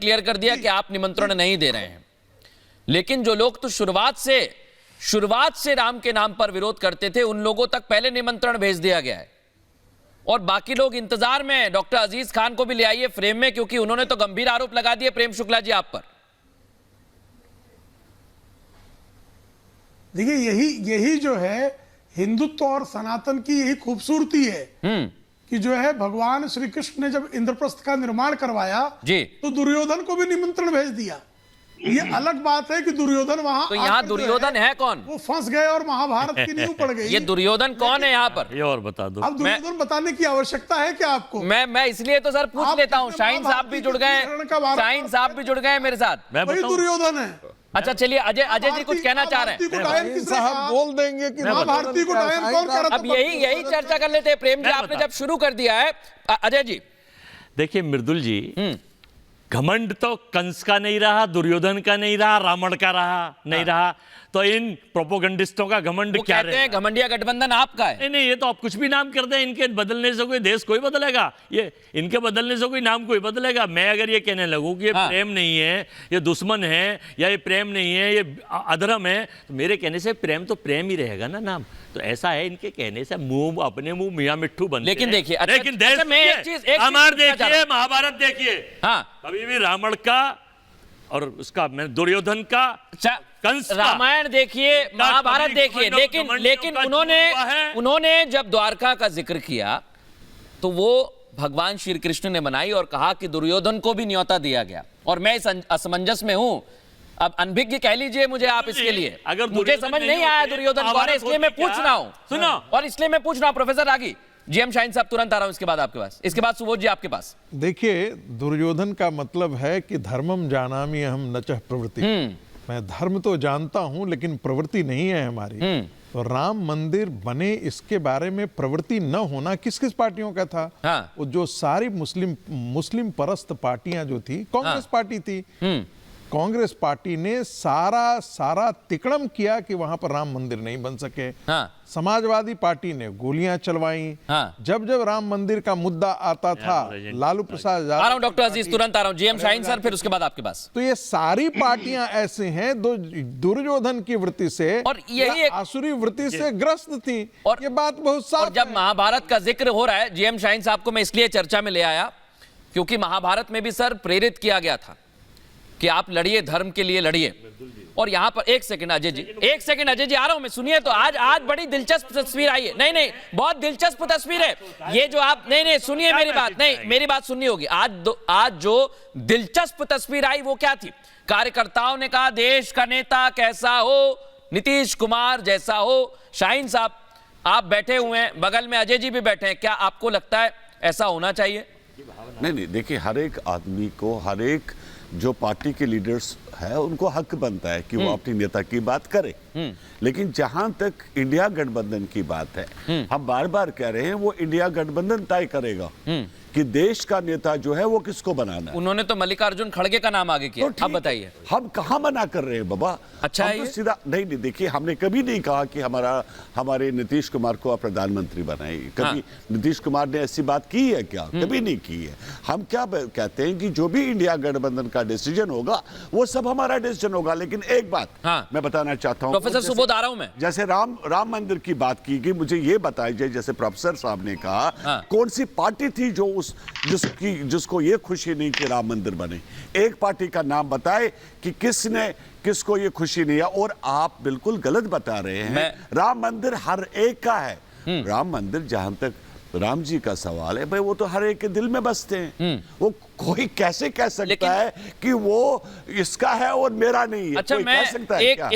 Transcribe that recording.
Clear कर दिया कि आप निमंत्रण नहीं दे रहे हैं। लेकिन जो लोग तो शुरुआत से राम के नाम पर विरोध करते थे, उन लोगों तक पहले निमंत्रण भेज दिया गया है और बाकी लोग इंतजार में हैं। डॉक्टर अजीज खान को भी ले आइए फ्रेम में, क्योंकि उन्होंने तो गंभीर आरोप लगा दिए प्रेम शुक्ला जी आप पर। देखिए, यही जो है हिंदुत्व और सनातन की यही खूबसूरती है कि जो है भगवान श्री कृष्ण ने जब इंद्रप्रस्थ का निर्माण करवाया जी, तो दुर्योधन को भी निमंत्रण भेज दिया। ये अलग बात है कि दुर्योधन वहां, तो यहाँ दुर्योधन है कौन? वो फंस गए और महाभारत की नींव पड़ गई। ये दुर्योधन कौन है यहाँ पर? ये और बता दो। अब दुर्योधन बताने की आवश्यकता है क्या आपको? मैं इसलिए तो सर पूछ लेता हूँ। शाहीन साहब भी जुड़ गए, शाहीन साहब भी जुड़ गए मेरे साथ। वही दुर्योधन है। अच्छा चलिए, अजय जी कुछ कहना चाह रहे हैं? साहब बोल देंगे कि महाभारती को डायन कौन कर रहा? अब यही चर्चा कर लेते हैं। प्रेम जी, आपने जब शुरू कर दिया है, अजय जी देखिए मृदुल जी, घमंड तो कंस का नहीं रहा, दुर्योधन का नहीं रहा, रावण का नहीं रहा, तो इन प्रोपोगंडिस्टों का घमंड क्या कहते हैं घमंडिया गठबंधन आपका है। नहीं, ये तो आप कुछ भी नाम कर दें, इनके बदलने से कोई देश कोई बदलेगा? ये इनके बदलने से कोई नाम कोई बदलेगा? मैं अगर ये कहने लगूं कि ये प्रेम नहीं है, ये दुश्मन है, या ये प्रेम नहीं है, ये अधर्म है, तो मेरे कहने से प्रेम तो प्रेम ही रहेगा ना नाम। तो ऐसा है, इनके कहने से अपने मुंह मियां मिट्ठू बनते। लेकिन देखिए, लेकिन देश रामायण देखिए, महाभारत देखिए, कभी भी रावण का और उसका दुर्योधन का, कंस का, रामायण देखिए, महाभारत देखिए, लेकिन उन्होंने जब द्वारका का जिक्र किया तो वो भगवान श्री कृष्ण ने मनाई और कहा कि दुर्योधन को भी न्योता दिया गया। और मैं इस असमंजस में हूं। अब अनभिज्ञ कह लीजिए मुझे आप इसके लिए, अगर मुझे समझ नहीं आया दुर्योधन कौन है, इसलिए मैं पूछ रहा हूं। सुनो, और इसलिए मैं पूछ रहा हूं। प्रोफेसर रागी, जीएम शाहीन साहब तुरंत आ रहा हूं इसके बाद आपके पास, इसके बाद सुबोध जी आपके पास। देखिए, दुर्योधन का मतलब है कि धर्मम जानामि अहम नचः प्रवृत्ति। मैं धर्म तो जानता हूं लेकिन प्रवृत्ति नहीं है हमारी। तो राम मंदिर बने इसके बारे में प्रवृत्ति न होना किस किस पार्टियों का था? वो जो सारी मुस्लिम परस्त पार्टियां जो थी, कांग्रेस पार्टी थी, कांग्रेस पार्टी ने सारा तिकड़म किया कि वहां पर राम मंदिर नहीं बन सके। समाजवादी पार्टी ने गोलियां चलवाई। जब राम मंदिर का मुद्दा आता था, लालू प्रसाद आ रहा हूं डॉक्टर अजीज, तुरंत आ रहा हूं। जीएम शाहीन सर, फिर उसके बाद आपके पास। तो ये सारी पार्टियां ऐसे हैं दो दुर्योधन की वृत्ति से और यही आसुरी वृत्ति से ग्रस्त थी। और ये बात बहुत साफ। जब महाभारत का जिक्र हो रहा है, जीएम शाहीन साहब को मैं इसलिए चर्चा में ले आया क्योंकि महाभारत में भी सर प्रेरित किया गया था कि आप लड़िए, धर्म के लिए लड़िए। और यहां पर एक सेकंड अजय जी आ रहा हूं मैं, सुनिए। तो आज बड़ी दिलचस्प तस्वीर आई है। नहीं, बहुत दिलचस्प तस्वीर है ये जो आप, नहीं सुनिए मेरी बात, मेरी बात सुननी होगी। आज जो दिलचस्प तस्वीर आई वो क्या थी? कार्यकर्ताओं ने कहा देश का नेता कैसा हो, नीतीश कुमार जैसा हो। शाहीन साहब आप बैठे हुए हैं, बगल में अजय जी भी बैठे हैं, क्या आपको लगता है ऐसा होना चाहिए? नहीं, देखिए, हर एक आदमी को, हर एक जो पार्टी के लीडर्स है, उनको हक बनता है कि वो अपनी नेता की बात करे। लेकिन जहां तक इंडिया गठबंधन की बात है, हम बार बार कह रहे हैं, वो इंडिया गठबंधन तय करेगा कि देश का नेता जो है वो किसको बनाना है। उन्होंने तो मल्लिकार्जुन खड़गे का नाम आगे किया। अब बताइए, हम कहां मना कर रहे हैं बाबा? अच्छा है तो सीधा नहीं, देखिए, हमने कभी नहीं कहा कि हमारे नीतीश कुमार को प्रधानमंत्री बनाए। कभी नीतीश कुमार ने ऐसी बात की है क्या? कभी नहीं की है। हम क्या कहते हैं कि जो भी इंडिया गठबंधन का डिसीजन होगा वो सब हमारा डिसीजन होगा। लेकिन एक बात मैं बताना चाहता हूँ, प्रोफेसर सुबोध आ रहा हूं मैं। जैसे राम मंदिर की बात की गई, मुझे ये बताइए, जैसे प्रोफेसर साहब ने कहा, कौन सी पार्टी थी जो जिसको ये खुशी नहीं कि राम मंदिर बने? एक पार्टी का नाम बताए कि किसको ये खुशी नहीं है। और आप बिल्कुल गलत बता रहे हैं। राम मंदिर हर एक का है। राम मंदिर, जहां तक राम जी का सवाल है, भाई वो तो हर एक के दिल में बसते हैं। वो कोई कैसे कह सकता है कि वो इसका है और मेरा नहीं है? अच्छा, कोई कह सकता है क्या?